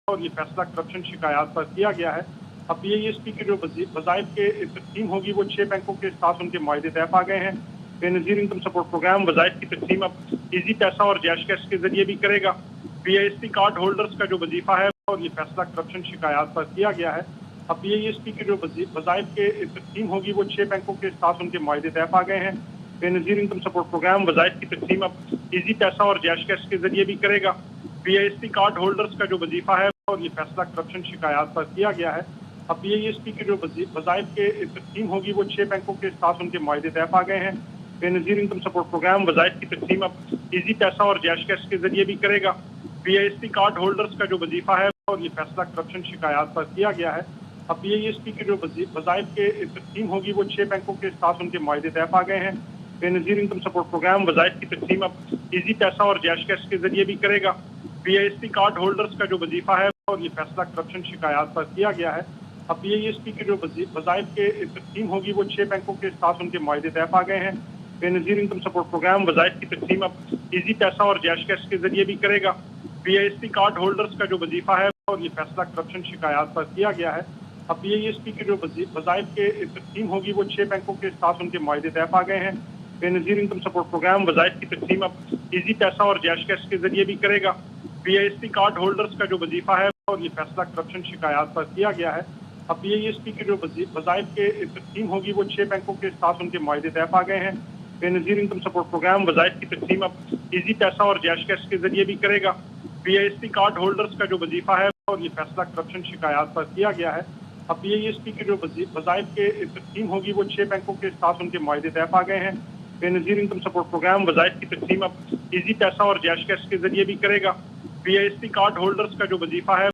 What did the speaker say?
और ये फैसला करप्शन शिकायत पर किया गया है। अब PISP की जो वज़ाइफ के तक़सीम होगी वो 6 बैंकों के साथ उनके मुआहदे तय पा गए हैं। बेनज़ीर इनकम सपोर्ट प्रोग्राम वज़ाइफ की तक़सीम अब ईज़ी पैसा और जैश कैश के जरिए भी करेगा। PISP कार्ड होल्डर्स का जो वजीफा है और ये फैसला करप्शन शिकायत पर किया गया है। अब PISP की जो वज़ाइफ के तक़सीम होगी वो 6 बैंकों के साथ उनके मुआहदे तय पा गए हैं। बेनज़ीर इनकम सपोर्ट प्रोग्राम वज़ाइफ की तक़सीम अब ईज़ी पैसा और जैश कैश के जरिए भी करेगा। PISP कार्ड होल्डर्स का जो वजीफा है और ये फैसला करप्शन शिकायत पर किया गया है। अब PISP की जो वज़ाइफ के तक़सीम होगी वो 6 बैंकों के साथ उनके मुआहदे तय पा गए हैं। बेनज़ीर इनकम सपोर्ट प्रोग्राम वज़ाइफ की तक़सीम अब ईज़ी पैसा और जैश कैश के जरिए भी करेगा। PISP कार्ड होल्डर्स का जो वजीफा है और ये फैसला करप्शन शिकायत पर किया गया है। अब PISP की जो वज़ाइफ के तक़सीम होगी वो 6 बैंकों के साथ उनके मुआहदे तय पा गए हैं। बेनज़ीर इनकम सपोर्ट प्रोग्राम वज़ाइफ की तक़सीम अब ईज़ी पैसा और जैश कैश के जरिए भी करेगा। PISP कार्ड होल्डर्स का जो वजीफा है और ये फैसला करप्शन शिकायत पर किया गया है। अब PISP की जो वज़ाइफ के तक़सीम होगी वो 6 बैंकों के साथ उनके मुआहदे तय पा गए हैं। बेनज़ीर इनकम सपोर्ट प्रोग्राम वज़ाइफ की तक़सीम अब ईज़ी पैसा और जैश कैश के जरिए भी करेगा। PISP कार्ड होल्डर्स का जो वजीफा है और ये फैसला करप्शन शिकायत पर किया गया है। अब PISP की जो वज़ाइफ के तक़सीम होगी वो 6 बैंकों के साथ उनके मुआहदे तय पा गए हैं। बेनज़ीर इनकम सपोर्ट प्रोग्राम वज़ाइफ की तक़सीम अब ईज़ी पैसा और जैश कैश के जरिए भी करेगा। PISP कार्ड होल्डर्स का जो वजीफा है और ये फैसला करप्शन शिकायत पर किया गया है। अब PISP की जो वज़ाइफ के तक़सीम होगी वो 6 बैंकों के साथ उनके मुआहदे तय पा गए हैं। बेनज़ीर इनकम सपोर्ट प्रोग्राम वज़ाइफ की तक़सीम अब ईज़ी पैसा और जैश कैश के जरिए भी करेगा। PISP कार्ड होल्डर्स का जो वजीफा है और ये फैसला करप्शन शिकायत पर किया गया है। अब PISP की जो वज़ाइफ के तक़सीम होगी वो 6 बैंकों के साथ उनके मुआहदे तय पा गए हैं। बेनज़ीर इनकम सपोर्ट प्रोग्राम वज़ाइफ की तक़सीम अब ईज़ी पैसा और जैश कैश के जरिए भी करेगा। PISP कार्ड होल्डर्स का जो वजीफा है